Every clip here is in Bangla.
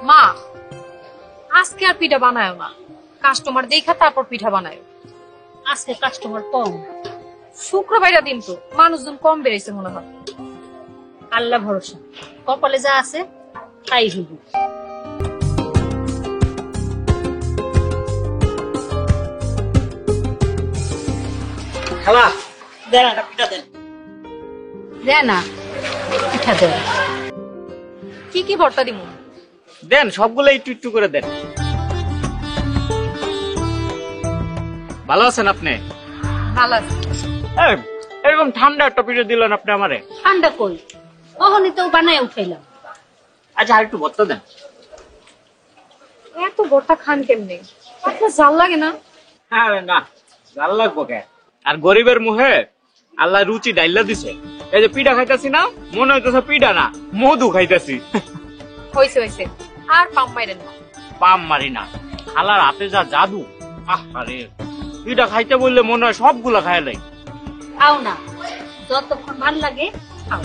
মা আজকে আর পিঠা বানায় না, কাস্টমার দেখা তারপর পিঠা বানায়। আজকে কাস্টমার কম, শুক্রবারের দিন তো মানুষজন কম বেড়েছে মনে হয়। আল্লাহ ভরসা, কপালে যা আছে তাই হইব। খালা দেন একটা পিঠা দেন। দে না পিঠা দে। কি কি ভর্তা দিব? দেন সবগুলো একটু একটু করে দেন। ভালো আছেন আপনি? ভালো আছে। এরকম ঠান্ডা একটা পিঠা দিলেন আপনি আমারে। ঠান্ডা কই, ওহনি তো বানায় উঠাইলাম। আচ্ছা আর একটু ভর্তা দেন। এত ভর্তা খান কেমনে? আপনার জাল লাগে না? হ্যাঁ না ভালো লাগবো কে। আর গরিবের মুখে আল্লাহ রুচি ডাইলা দিছে। এই যে পিঠা খাইতেছি না, মনে হইতেছে পিঠা না মধু খাইতেছি। হয়েছে হয়েছে, আর পাম মাইরেন না। পাম মারি না, খালার হাতে যা জাদু। আরে পিঠা খাইতে বললে মনে হয় সবগুলা খাই লাই। খাও না, যতক্ষণ ভাল লাগে খাও।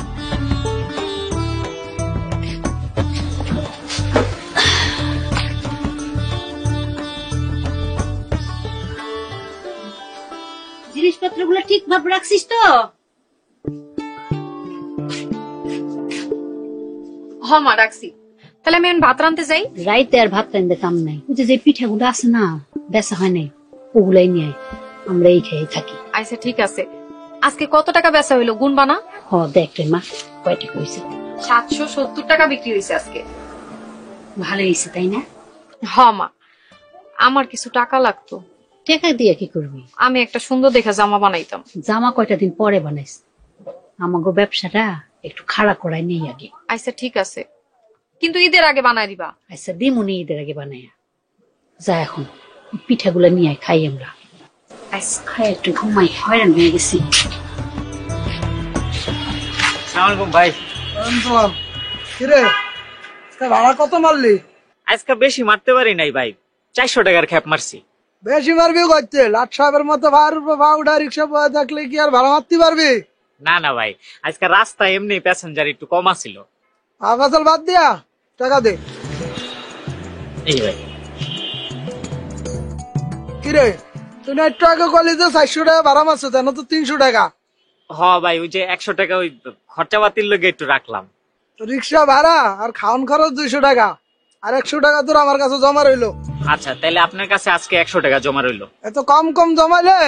জিনিসপত্র গুলো ঠিক ভাবে রাখছিস তো? হ মা রাখছি। তাহলে আমি এখন ভাত রাঁধতে যাই। রাইতে আর ভাত রাইন্দে কাম নাই। যে পিঠাগুলো আছে না বেচা হয় নাই, ওগুলাই নিয়ে আয়, আমরা এই খেয়ে থাকি। আচ্ছা ঠিক আছে। আজকে কত টাকা বেচা হইলো গুণ বানা? হ দেখ রে মা, কয়টা কইছে? 770 টাকা বিক্রি হয়েছে আজকে। ভালো হয়েছে তাই না? হ মা, আমার কিছু টাকা লাগতো। টাকা দিয়ে কি করবি? আমি একটা সুন্দর দেখা জামা বানাইতাম। জামা কয়টা দিন পরে বানাইস, আমাগো ব্যবসাটা একটু খাড়া করাই নেই আগে। আচ্ছা ঠিক আছে, কিন্তু ঈদের আগে বানাই দিবা। আচ্ছা দিমুনি ঈদের আগে বানাইয়া। যা এখন পিঠাগুলা নিয়ে খাই আমরা। আচ্ছা খাই একটু ঘুমাই, হয়রান হয়ে গেছি। আসসালামু ভাই। কিরে ভাড়া কত মারলি? আজকে বেশি মারতে পারি নাই ভাই, 400 টাকার খ্যাপ মারছি। বেশি মারবি করছে লাট সাহেবের মতো ভাড়া রিক্সা থাকলে কি আর ভাড়া মারতে পারবি? না না ভাই, আজকে রাস্তায় এমনি প্যাসেঞ্জার একটু কম আছিল। আগাছাল বাদ দিয়া টাকা দে। এই ভাই কিরে তুই না একটু আগে কলেজে 400 টাকা ভাড়া মারছো, তেন তো 300 টাকা। হ ভাই, ওই যে 100 টাকা ওই খরচা পাতির লগে একটু রাখলাম। রিক্সা ভাড়া আর খাওয়ান খরচ 200 টাকা, আর 100 টাকা তোর আমার কাছে জমা রইলো। আচ্ছা তাহলে আপনার কাছে আজকে 100 টাকা জমা রইলো। এত কম কম জমাইলে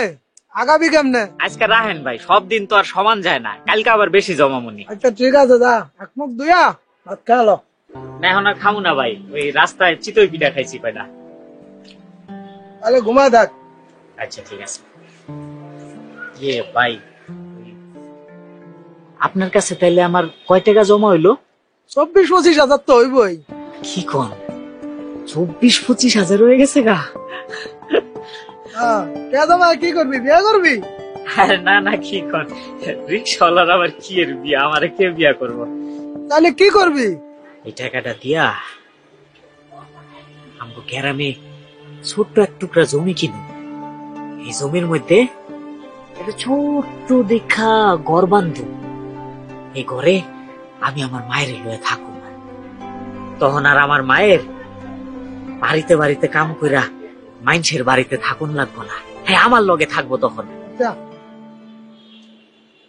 আগাবি কেমনে? আজকে রাখেন ভাই, সব দিন তো আর সমান যায় না, কালকে আবার বেশি জমামুনি। আচ্ছা ঠিক আছে, যা এক মুখ দুইয়া ভাত খাওয়ালো। না এখন আর খামু না ভাই, ওই রাস্তায় চিতই পিঠা খাইছি কয়টা। তাহলে ঘুমায় থাক। আচ্ছা ঠিক আছে। ইয়ে ভাই, আপনার কাছে তাইলে আমার কয় টাকা জমা হইলো? 24-25 হাজার তো হইবই। কি কোন 24-25 হাজার হয়ে গেছে গা? কে জমা কি করবি, বিয়ে করবি? আরে না না, কি কোন, রিক্সাওয়ালার আবার কি এর বিয়া, আমারে কে বিয়া করবো? তাহলে কি করবি? এই টাকাটা দিয়া আমগো গ্রামে ছোট্ট এক টুকরা জমি কিনু। এই জমির মধ্যে একটা ছোট্ট দেখা ঘর বান্ধব। এই ঘরে আমি আমার মায়ের লয়ে থাকবো, তখন আর আমার মায়ের বাড়িতে বাড়িতে কাম কইরা মানুষের বাড়িতে থাকুন লাগবো না, হ্যাঁ আমার লগে থাকবো তখন।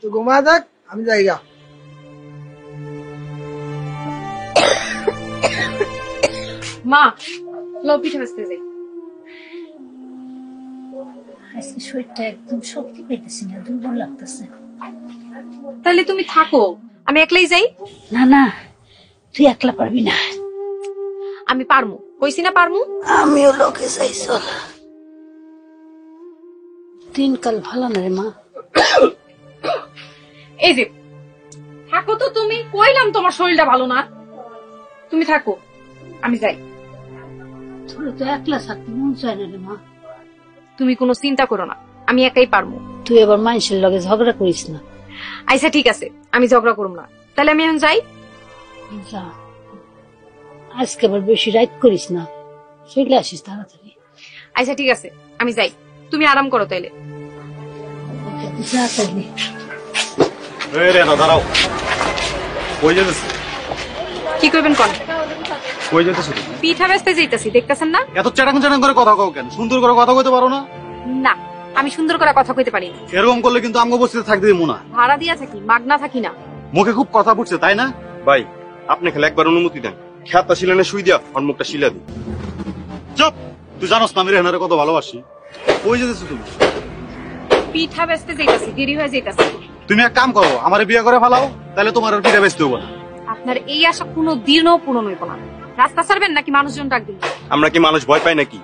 তুই ঘুমায় থাক, আমি যাইগা। মা লো পিঠা বেচতে যাই। আজকে শরীরটা একদম শক্তি পাইতেছি না, দুর্বল লাগতেছে। তাহলে তুমি থাকো, আমি একলাই যাই। না না তুই একলা পারবি না। আমি পারমু, কইছি না পারমু। আমিও লোকে যাই, চল। দিনকাল ভালো না রে মা। এই যে থাকো তো, তুমি কইলাম তোমার শরীরটা ভালো না, তুমি থাকো আমি যাই। তোর তো একলা থাকতে মন চায় না রে মা। তুমি কোনো চিন্তা করো না, আমি একাই পারমু। তুই এবার মানুষের লগে ঝগড়া করিস না। আচ্ছা ঠিক আছে, আমি ঝগড়া করব না। তাহলে আমি এখন যাই। যা, আজকে আবার বেশি রাত করিস না, চলে আসিস তাড়াতাড়ি। আচ্ছা ঠিক আছে, আমি যাই, তুমি আরাম করো তাইলে। যা তাইলে। দাঁড়াও, কি করবেন কোন? কই যেতেছ তুমি? পিঠা বেচতে যাইতাছি, দেখতেছেন না? এত চ্যাটাং চ্যাটাং করে কথা কও কেন? সুন্দর করে কথা কইতে পারো না? না, আমি সুন্দর করে কথা কইতে পারি না। এরকম করলে কিন্তু আমগো বস্তিতে থাকতে দিমু না। ভাড়া দিয়া থাকি, মাগনা থাকি না। মুখে খুব কথা ফুটছে তাই না? ভাই আপনি খেলে একবার অনুমতি দেন, খেতটা শিলানে শুই দিয়া আর মুখটা শিলা দিই। চুপ! তুই জানোস না আমি রেহানারে কত ভালোবাসি। কই যেতেছ তুমি? পিঠা বেচতে যাইতাছি, দেরি হয়ে যাইতাছে। তুমি এক কাম করো, আমারে বিয়ে করে ফেলাও, তাহলে তোমার আর পিঠা বেচতে হবো না। আপনার এই আশা কোনো দিনও পূরণ হইব না। রাস্তা ছাড়বেন নাকি মানুষজন ডাক দিন? আমরা কি মানুষ ভয় পাই নাকি?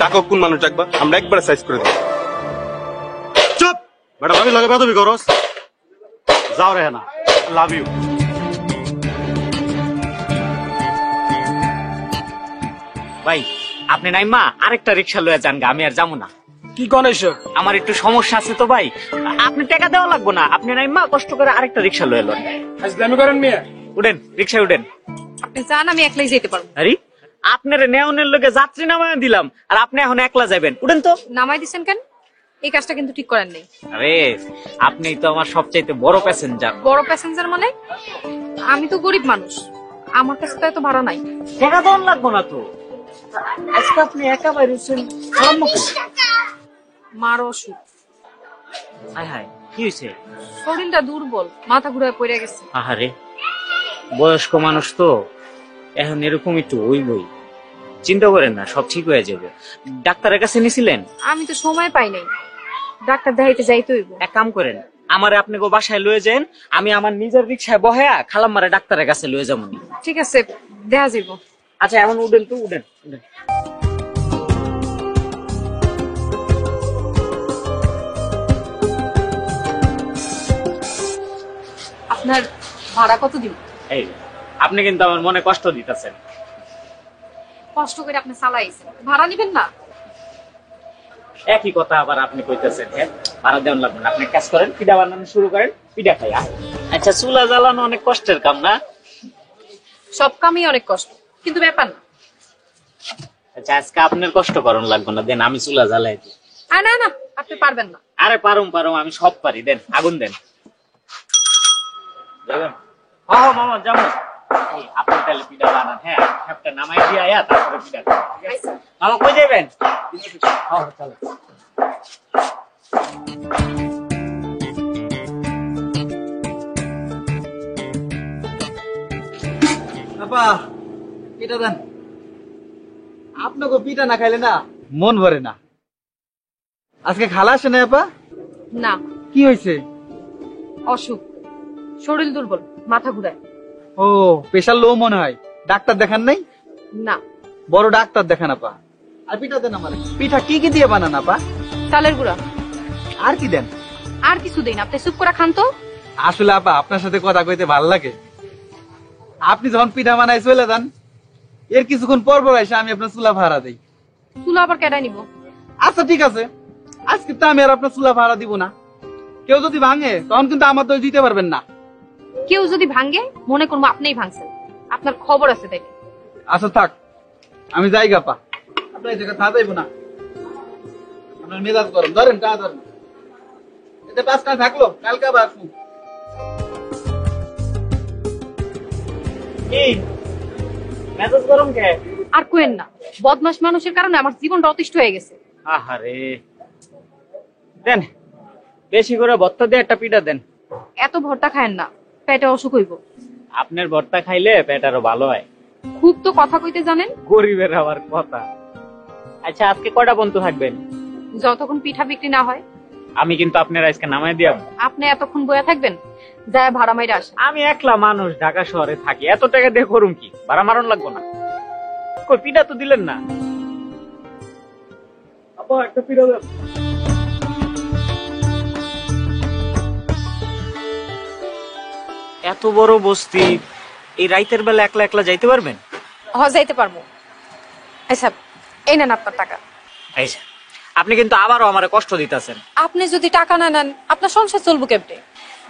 টাকা কোন মানুষ ডাকবা, আমরা একবার সাইজ করে দিই। চুপ! বেটা ভাবি লগে বেদবি করস। যাও রেহানা, লাভ ইউ। ভাই আপনি নাই মা আরেকটা রিক্সা লয়ে যান গা, আমি আর যাবো না। কি গণেশ? আমার একটু সমস্যা আছে তো ভাই, আপনি টাকা দেওয়া লাগবো না, আপনি নাই মা কষ্ট করে আরেকটা রিক্সা লয়ে লন। আজলামি করেন মিয়া? উঠেন, রিক্সায় উঠেন। আপনি চান আমি একলাই যেতে পারবো? আরে আপনার নেওনের লোকে যাত্রী নামায় দিলাম, আর আপনি এখন একলা যাবেন, উঠেন তো। নামাই দিছেন কেন? এই কাজটা কিন্তু ঠিক করেন নাই। আরে আপনি তো আমার সবচাইতে বড় প্যাসেঞ্জার। বড় প্যাসেঞ্জার মানে? আমি তো গরিব মানুষ, আমার কাছে তো এত ভাড়া নাই। টাকা দেওয়ার লাগবো না তো। আজকে আপনি একা বাইরেছেন, মার অসুখ। হায় হায়, কি হয়েছে? শরীরটা দুর্বল, মাথা ঘুরে পড়ে গেছে। আহারে, বয়স্ক মানুষ তো, এখন এরকম একটু হইবই। চিন্তা করেন না, সব ঠিক হয়ে যাবে। ডাক্তারের কাছে নিছিলেন? আমি তো সময় পাই নাই, ডাক্তার দেখাইতে যাইতে হইব। এক কাম করেন, আমারে আপনি গো বাসায় লয়ে যান, আমি আমার নিজের রিক্সায় বহেয়া খালাম্মারে ডাক্তারের কাছে লয়ে যাবো। ঠিক আছে, দেখা যাইব। আচ্ছা এখন উঠেন তো, উঠেন উঠেন। আপনার ভাড়া কত দিব? এই আপনি কিন্তু আমার মনে কষ্ট দিতেছেন। কষ্ট করে আপনি চালাইছেন, ভাড়া নিবেন না? একই কথা আবার আপনি কইতেছেন। হ্যাঁ, ভাড়া দেওয়ান লাগবে না, আপনি কাজ করেন, পিঠা বানানো শুরু করেন, পিঠা খাই। আচ্ছা, চুলা জ্বালানো অনেক কষ্টের কাম না? সব কামই অনেক কষ্ট, কিন্তু ব্যাপার না। আচ্ছা, আজকে আপনার কষ্ট করন লাগবে না, দেন আমি চুলা জ্বালাই দিই। না না, আপনি পারবেন না। আরে পারুম পারুম, আমি সব পারি, দেন আগুন দেন। যাবেন? হ্যাঁ মামা যাবো। আপনি তাহলে পিঠা বানান, হ্যাঁ একটা নামাই দিয়ে আয়া তারপরে পিঠা খান, ঠিক আছে? মামা কই যাবেন? হ্যাঁ চলো। আপা পিঠা দেন। আপনাকে পিঠা না খাইলে না মন ভরে না। আজকে খালা আসে না আপা? না। কি হয়েছে? অসুখ, শরীর দুর্বল, মাথা ঘুরায়। ও প্রেশার লো মনে হয়। ডাক্তার দেখান নাই? না। বড় ডাক্তার দেখান আপা। আর পিঠা দেন আমার। পিঠা কি কি দিয়ে বানান আপা? চালের গুঁড়া। আর কি দেন? আর কিছু দেই না, আপনি চুপ করে খান তো। আসলে আপা আপনার সাথে কথা কইতে ভালো লাগে। আপনি যখন পিঠা বানাই চলে যান, এর কিছুক্ষণ পর পর এসে আমি আপনার চুলা ভাড়া দেই। চুলা আবার কেটে নিব? আচ্ছা ঠিক আছে, আজকে তো আমি আর আপনার চুলা ভাড়া দিব না। কেউ যদি ভাঙে তখন কিন্তু আমার দোষ দিতে পারবেন না। কেউ যদি ভাঙে মনে করবো আপনিই ভাঙছেন, আপনার খবর আছে তাই। আচ্ছা থাক, আমি যাই গাপা। আপনার এই জায়গা থা যাইব না, আপনার মেজাজ গরম। ধরেন টা ধরেন, এটা 5টা থাকলো, কালকে আবার আসুন। কি মেজাজ গরম কে? আর কোয়েন না, বদমাশ মানুষের কারণে আমার জীবনটা অতিষ্ঠ হয়ে গেছে। আহারে, দেন বেশি করে ভর্তা দিয়ে একটা পিঠা দেন। এত ভর্তা খায়েন না, পেটে অসুখ হইব। আপনার ভর্তা খাইলে পেট আরো ভালো হয়। খুব তো কথা কইতে জানেন। গরিবের আবার কথা। আচ্ছা আজকে কয়টা বন্ধু থাকবেন? যতক্ষণ পিঠা বিক্রি না হয়। আমি কিন্তু আপনার আজকে নামাই দিয়াম। আপনি এতক্ষণ বয়া থাকবেন, যায় ভাড়া মাইরা আসেন। আমি একলা মানুষ, ঢাকা শহরে থাকি, এত টাকা দিয়ে করুম কি? ভাড়া মারণ লাগবো না। কই পিঠা তো দিলেন না। আপা একটা পিঠা দেন। এত বড় বস্তি, এই রাইতের বেলা একলা একলা যাইতে পারবেন? যাইতে পারবো। আচ্ছা এই নেন আপনার টাকা। এই যে, আপনি কিন্তু আবারও আমারে কষ্ট দিতেছেন। আপনি যদি টাকা না নেন আপনার সংসার চলবো কেমনে?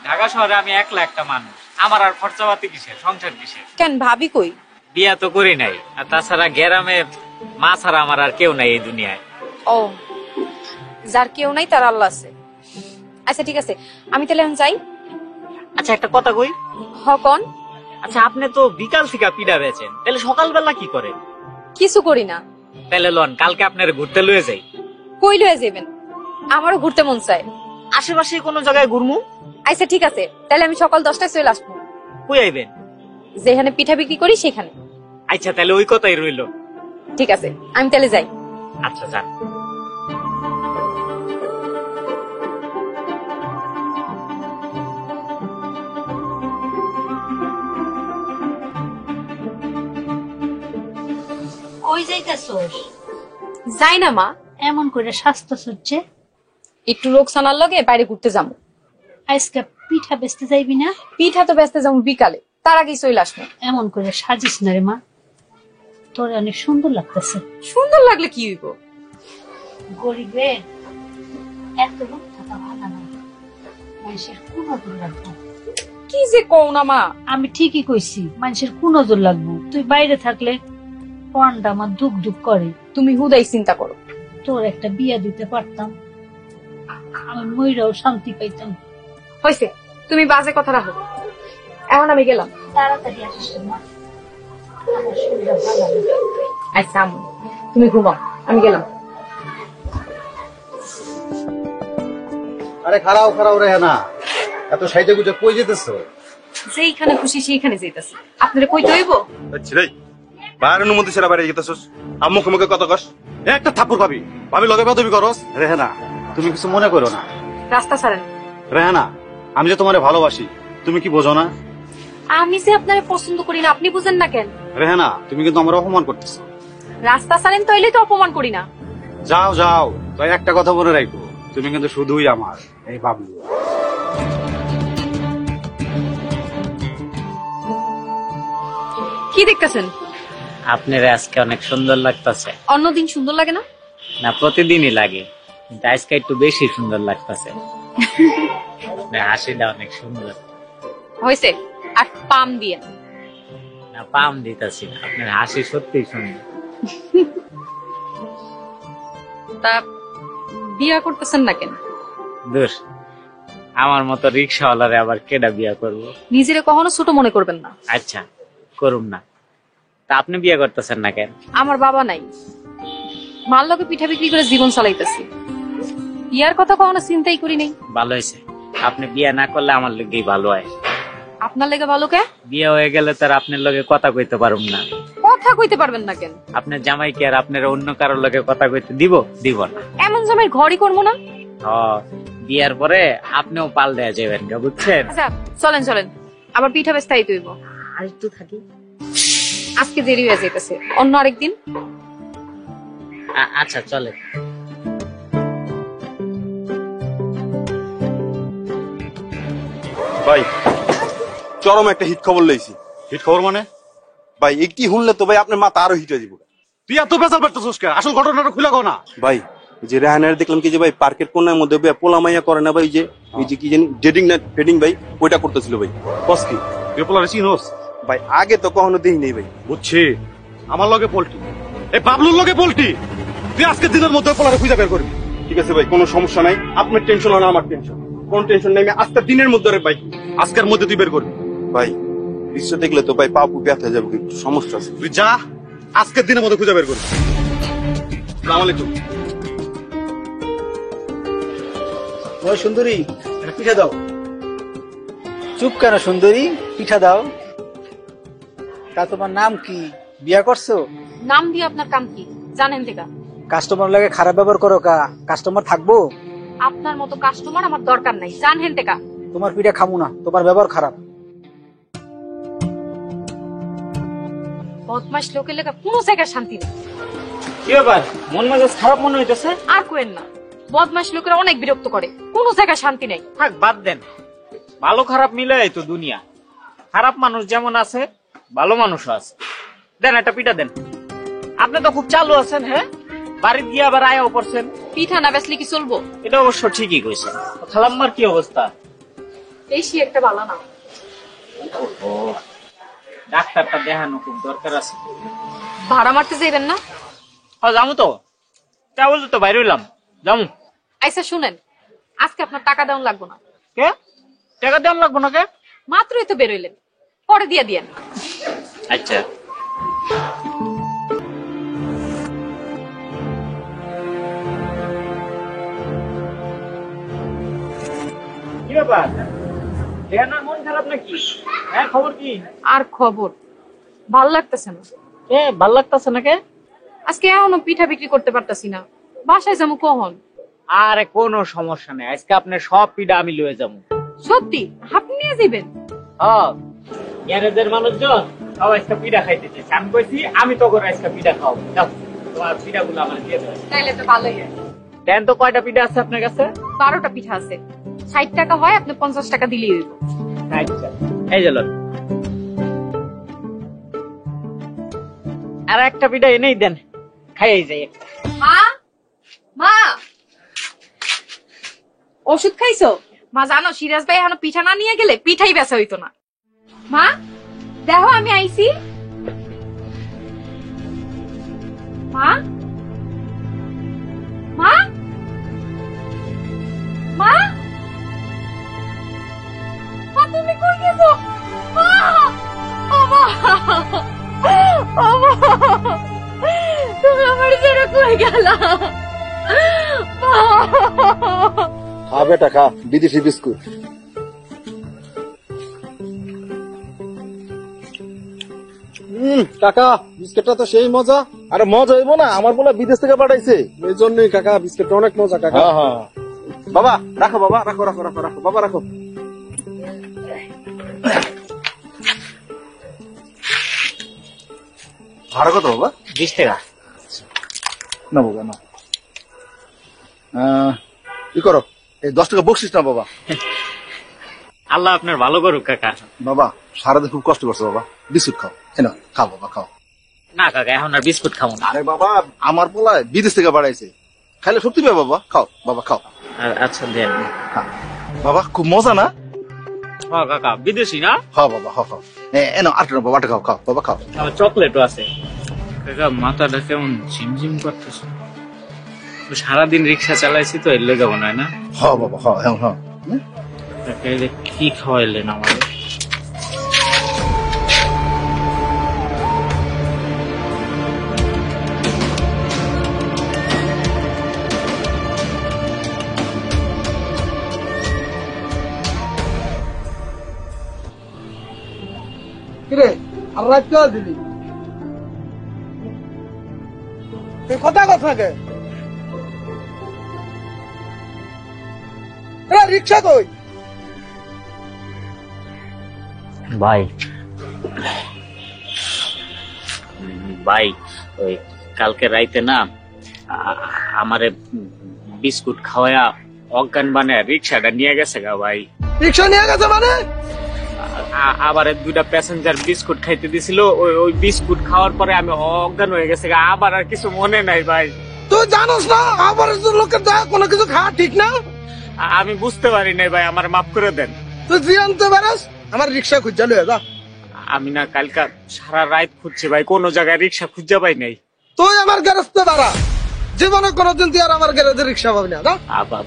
ঢাকা শহরে আমি একলা একটা মানুষ, আমার আর খরচাপাতি কিসের, সংসার কিসের? কেন ভাবি কই? বিয়া তো করি নাই, আর তাছাড়া গ্রামে মা ছাড়া আমার আর কেউ নাই এই দুনিয়ায়। ও, যার কেউ নাই তার আল্লাহ আছে। আচ্ছা ঠিক আছে, আমি তাহলে এখন যাই। আচ্ছা একটা কথা কই, হকন আচ্ছা, আপনি তো বিকাল থেকে পিঠা বেচেন, তাহলে সকালবেলা কি করেন? কিছু করি না। তাহলে লন, কালকে আপনার ঘুরতে লয়ে যাই। কই লয়ে যাবেন? আমারও ঘুরতে মন চায়। আশেপাশে কোনো জায়গায় ঘুরমু। আচ্ছা ঠিক আছে, তাহলে আমি সকাল 10টায় চলে আসবো। কই আইবেন? যেখানে পিঠা বিক্রি করি সেখানে। আচ্ছা, তাহলে ওই কথাই রইল। ঠিক আছে, আমি তাহলে যাই। আচ্ছা, যান। কই যাইতাছস? যাই না মা, এমন করে স্বাস্থ্য হচ্ছে। একটু রোকসানার লগে বাইরে ঘুরতে যাবো। আজকে পিঠা বেচতে যাইবি না? পিঠা তো ব্যস্ত যাবো বিকালে, তার আগেই চলে আসবো। এমন করে সাজিস না রে মা, তোর অনেক সুন্দর লাগতেছে। সুন্দর লাগলে কি হইব? গরিবে এত লোক থাকা ভালো না, মানুষের কোন নজর লাগবো। কি যে কও না মা। আমি ঠিকই কইছি, মানুষের কোন নজর লাগবো। তুই বাইরে থাকলে পরানটা আমার দুঃখ দুঃখ করে। তুমি হুদাই চিন্তা করো। তোর একটা বিয়া দিতে পারতাম, আমি মইরাও শান্তি পাইতাম। হয়েছে, তুমি বাজে কথা রাখো। এখন আমি গেলাম। তাড়াতাড়ি আসিস মা, আমার শরীরটা ভালো লাগে। আচ্ছা আম্মু, তুমি ঘুমাও, আমি গেলাম। আরে খারাও খারাও রে না, এত সাইজে গুজে কই যেতেছো? যেইখানে খুশি সেইখানে যাইতাছি। আপনারা কইতে হইব? আচ্ছা রে, বাইরে অনুমতি সেরা বাইরে যেতেছস, আম্মু মুখে কত কস? একটা থাপ্পড় পাবি, ভাবি লগে বেদবি করস। রেহানা, তুমি কিছু মনে করো না। রাস্তা ছাড়েন। রেহানা, আমি যে তোমারে ভালোবাসি, তুমি কি বোঝো না? আমি যে আপনারে পছন্দ করি না, আপনি বুঝেন না কেন? রেহানা, তুমি কিন্তু আমার অপমান করতেছো। রাস্তা ছাড়েন তাইলে তো অপমান করি না। যাও যাও, তাই একটা কথা মনে রাখবো, তুমি কিন্তু শুধুই আমার। এই বাবলু, কি দেখতেছেন? আপনার আজকে অনেক সুন্দর লাগতেছে। অন্যদিন সুন্দর লাগে না? না, প্রতিদিনই লাগে, কিন্তু আজকে একটু বেশি সুন্দর লাগতেছে। হাসিটা অনেক সুন্দর। হয়েছে, আর পাম দিয়ে। না, পাম দিতেছি না, আপনার হাসি সত্যি সুন্দর। তা বিয়া করতেছেন না কেন? দোষ, আমার মতো রিক্সাওয়ালারে আবার কেডা বিয়া করব? নিজেরে কখনো ছোট মনে করবেন না। আচ্ছা, করুম না। তা আপনি বিয়ে করতেছেন না কেন? আমার বাবা নাই, মার লগে পিঠা বিক্রি করে জীবন চালাইতেছি। বিয়ার কথা কখনো চিন্তাই করি নাই। ভালো হয়েছে, আপনি বিয়ে না করলে আমার লগেই ভালো হয়। আপনার লেগে ভালো কে? বিয়ে হয়ে গেলে তার আপনার লগে কথা কইতে পারুম না। কথা কইতে পারবেন না কেন? আপনার জামাই কি আর আপনার অন্য কারোর লগে কথা কইতে দিব? দিব না। এমন জামাই ঘরই করবো না। বিয়ার পরে আপনিও পাল দেয়া যাবেন, বুঝছেন? আচ্ছা চলেন চলেন, আবার পিঠা বেচতে আইতে হইব। আর একটু থাকি। আজকে দেরি হয়ে যাইতেছে, অন্য আরেকদিন। আচ্ছা চলে। ভাই, চরম একটা হিট খবর লইছি। হিট খবর মানে? ভাই একটি শুনলে তো ভাই আপনার মাথা আরো হিট হয়ে যাবো। তুই এত বেজাল পারতেছিস কেন? আসল ঘটনাটা খুলে কও না। ভাই, যে রেহানের দেখলাম কি যে ভাই পার্কের কোনার মধ্যে পোলা মাইয়া করে না ভাই, যে এই যে কি জানি ডেটিং না ফেডিং ভাই, ওইটা করতেছিল ভাই। বস কি তুই পোলারে চিনোস? ভাই আগে তো কখনো দেখি নেই ভাই। বুঝছি, আমার লগে পোল্টি, এই বাবলুর লগে পোল্টি। তুই আজকের দিনের মধ্যে পোলারে খুঁজে বের করবি। ঠিক আছে ভাই, কোনো সমস্যা নাই, আপনার টেনশন হয় না আমার টেনশন, কোন টেনশন নাই। আমি আজকের দিনের মধ্যে ভাই, আজকের মধ্যে তুই বের করবি। ভাই দৃশ্য দেখলে তো ভাই পাপু ব্যথা যাবে, একটু সমস্যা আছে। তুই যা, আজকের দিনের মধ্যে খুঁজে বের করবি। আসসালামু আলাইকুম। ওই সুন্দরী, একটা পিঠা দাও। চুপ কেন সুন্দরী, পিঠা দাও। তা তোমার নাম কি? বিয়া করছো? নাম দিয়ে আপনার কাম কি জানেন? দেখা কাস্টমার লাগে খারাপ ব্যবহার করো কা? কাস্টমার থাকবো? আপনার মতো কাস্টমার আমার দরকার নাই, জানেন? দেখা তোমার পিঠা খামু না, তোমার ব্যবহার খারাপ। বদমাস লোকের লেখা কোনো জায়গায় শান্তি নেই। কি ব্যাপার, মন মেজাজ খারাপ মনে হইতেছে? আর কোয়েন না, বদমাস লোকেরা অনেক বিরক্ত করে, কোনো জায়গায় শান্তি নেই। থাক, বাদ দেন। ভালো খারাপ মিলাই তো দুনিয়া। খারাপ মানুষ যেমন আছে, ভালো মানুষও আছে। দেন একটা পিঠা দেন। আপনি তো খুব চালু আছেন। হ্যাঁ, বাড়ি গিয়ে আবার আয়াও পড়ছেন। পিঠা না বেচলে কি চলবো? এটা অবশ্য ঠিকই কইছেন। খালাম্মার কি অবস্থা? বেশি একটা ভালো না। ও, ডাক্তারটা দেখানো খুব দরকার আছে। ভাড়া মারতে যাইবেন না? হ্যাঁ যাবো তো, তা বলতে তো বাইরে হইলাম, যাবো। আচ্ছা শুনেন, আজকে আপনার টাকা দেওয়া লাগবো না। কে টাকা দেওয়া লাগবো না? কে? মাত্রই তো বেরোইলেন, পরে দিয়ে দিয়েন। আচ্ছা কি ব্যাপার, রেহানার মন খারাপ নাকি? হ্যাঁ খবর কি? আর খবর ভাল লাগতেছে না। ভাল লাগতেছে নাকি? আজকে এখনো পিঠা বিক্রি করতে পারতাছি না, বাসায় যাবো কখন? আরে কোনো সমস্যা নেই, আজকে আপনার সব পিঠা আমি লয়ে যাবো। সত্যি আপনি নিয়ে যাবেন? গ্যারেজের মানুষজন সব আজকে পিঠা খাইতে চাইছে, আমি কইছি আমি তো করে আজকে পিঠা খাও। তোমার পিঠাগুলো আমার দিয়ে দেবে। তাইলে তো ভালোই হয়। দেন তো কয়টা পিঠা আছে আপনার কাছে? 12টা পিঠা আছে। 60 টাকা হয়, আপনি 50 টাকা দিলেই হইব। আচ্ছা এই যে লোন, আর একটা পিঠা এনেই দেন, খাইয়ে যাই একটা। মা, মা ওষুধ খাইছো? মা জানো সিরাজ ভাই এখনো পিঠা না নিয়ে গেলে পিঠাই বেচা হইতো না। মা দেখো আমি আইছি। মা, মা, মা, মা তুমি কই গেছো? মা, ও মা, ও মা, তুমি আমার ছেড়ে কই গেলা? খা বেটা খা, বিদেশি বিস্কুট। কাকা বিস্কুটটা তো সেই মজা। আরে মজা হইব না, আমার বলে বিদেশ থেকে পাঠাইছে। এই জন্যই কাকা বিস্কুটটা অনেক মজা কাকা। হ্যাঁ হ্যাঁ বাবা রাখো, বাবা রাখো রাখো রাখো রাখো, বাবা রাখো। ভাড়া কত বাবা? 20 টাকা। না বাবা না, কি করো, এই 10 টাকা বকশিস না বাবা। আল্লাহ আপনার ভালো করুক কাকা। বাবা সারাদিন খুব কষ্ট করছো বাবা, বিস্কুট খাও। না খাও বাবা খাও। না কাকা এখন আর বিস্কুট খাবো না। আরে বাবা আমার পোলায় বিদেশ থেকে পাঠাইছে, খাইলে শক্তি পাবে বাবা। খাও বাবা খাও। আচ্ছা দেন। বাবা খুব মজা না? হ্যাঁ কাকা বিদেশি না? খাও বাবা খাও খাও। এনো আটটা বাবা খাও খাও বাবা খাও। চকলেটও আছে। কাকা মাথাটা কেমন ঝিমঝিম করতেছে, সারাদিন রিক্সা চালাইছি তো এর লেগে মনে হয় না। হ্যাঁ বাবা হ্যাঁ হ্যাঁ হ্যাঁ। কি খাওয়াইলেন আমাদের? কিরে আর রাত কে দিলি? তুই কথা কথা কে? রিক্সা কই? ভাই ভাই ওই কালকে রাইতে না আমারে বিস্কুট খাওয়ায়া অজ্ঞান বানায় রিক্সাটা নিয়ে গেছে গা ভাই। রিক্সা নিয়ে গেছে মানে? আবার 2টা প্যাসেঞ্জার বিস্কুট খাইতে দিছিল, ওই বিস্কুট খাওয়ার পরে আমি অজ্ঞান হয়ে গেছে গা, আবার আর কিছু মনে নাই ভাই। তুই জানোস না আবার লোকের দয়া কোনো কিছু খাওয়া ঠিক না? আমি বুঝতে পারি নাই ভাই, আমার মাফ করে দেন। তুই জানতে পারস আমার রিক্সা খুঁজা লয়ে যা। আমি না কালকা সারা রাত খুঁজছি ভাই, কোন জায়গায় রিক্সা খুঁজা পাই নাই। তুই আমার গ্যারেজতে দাঁড়া, জীবনে কোনোদিন তুই আর আমার গ্যারেজে রিক্সা পাবি না। আবার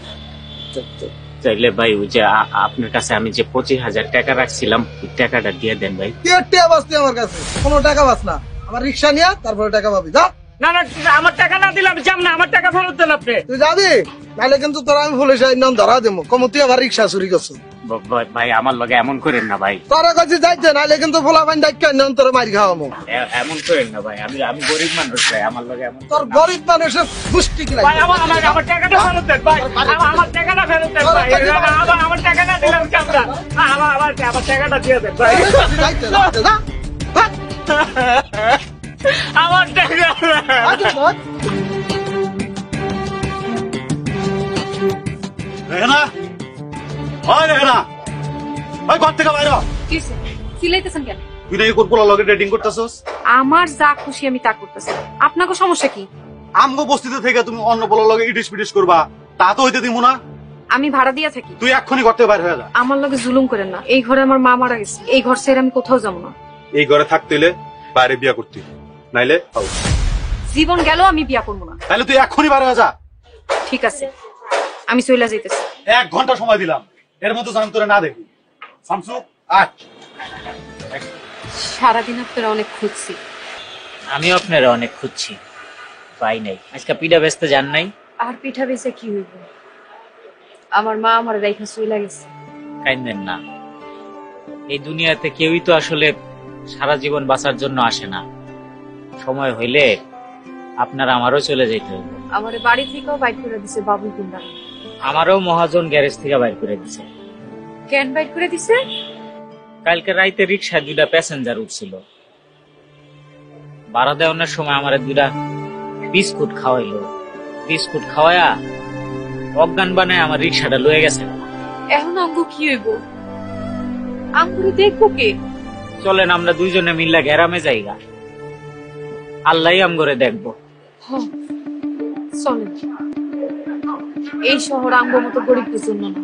চাইলে ভাই ওই যে আপনার কাছে আমি যে 25,000 টাকা রাখছিলাম ওই টাকাটা দিয়ে দেন ভাই। তুই টাকা বাঁচতি আমার কাছে, কোনো টাকা বাঁচ না। আমার রিক্সা নিয়ে তারপরে টাকা পাবি। যা। না না আমার টাকা না দিলাম যাব না, আমার টাকা ফেরত দেন আপনি। তুই যাবি নাহলে কিন্তু তোরা আমি পুলিশ নাম ধরা দেবো, কম তুই আমার রিক্সা চুরি করছো। ভাই আমার লগে এমন করেন না ভাই। তোরা কাছে যাইতে নাহলে কিন্তু ফোলা পানি ডাক্কা তোর মারি খাওয়াবো। এমন করেন না ভাই, আমি গরিব মানুষ ভাই, আমার লগে এমন। তোর গরিব মানুষের গোষ্ঠী কি ভাই আমার টাকাটা ফেরত দেন ভাই, আমার টাকাটা ফেরত দেন ভাই, আমার টাকা না দিলাম কি আমরা, আমার টাকাটা দিয়ে দেন ভাই। আমার টাকা রেহানা, ওই রেহানা, ওই ঘর থেকে বাইরে হ। কিসে সিলাইতেছেন কেন? তুই নাকি কোন পোলা লগে ডেটিং করতেছস? আমার যা খুশি আমি তা করতেছি, আপনাকে সমস্যা কি? আমগো বস্তিতে থেকে তুমি অন্য পোলা লগে ইডিস পিডিস করবা, তা তো হইতে দিমু না। আমি ভাড়া দিয়া থাকি। তুই এক্ষুনি ঘর থেকে বাইরে হয়ে যা। আমার লগে জুলুম করেন না, এই ঘরে আমার মা মারা গেছে, এই ঘর ছেড়ে আমি কোথাও যাবো না। এই ঘরে থাকতে হইলে বাইরে বিয়া করতে, নাইলে জীবন গেল আমি বিয়া করবো না। তাহলে তুই এক্ষুনি বাইরে হয়ে যা। ঠিক আছে আমি চইলা যাইতেছি। 1 ঘন্টা সময় দিলাম, এর মধ্যে জান তোরে না দেখি। শামসু আয়। সারাদিন আপনারা অনেক খুঁজছি। আমিও আপনারা অনেক খুঁজছি, পাই নাই। আজকে পিঠা বেচতে যান নাই? আর পিঠা বেচে কি হইব? আমার মা আমার রেখা চলে গেছে। কাইন্দেন না, এই দুনিয়াতে কেউই তো আসলে সারা জীবন বাঁচার জন্য আসে না। সময় হইলে আপনার আমারও চলে যেতে হবে। আমার বাড়ি থেকেও বাইর করে দিছে বাবুল কুন্ডা। আমারও মহাজন গ্যারেজ থেকে বাইর করে দিছে। কেন বাইর করে দিছে? কালকে রাইতে রিক্সায় 2টা প্যাসেঞ্জার উঠছিল, ভাড়া দেওয়ানোর সময় আমার 2টা বিস্কুট খাওয়াইলো। বিস্কুট খাওয়ায়া অজ্ঞান বানায় আমার রিক্সাটা লয়ে গেছে। এখন আমগো কি হইব? আমগুলো দেখবো কে? চলেন আমরা দুইজনে মিল্লা গ্যারামে যাইগা, আল্লাহ আমগরে দেখবো। চলেন, এই শহর আমগো মতো গরিবদের জন্য না।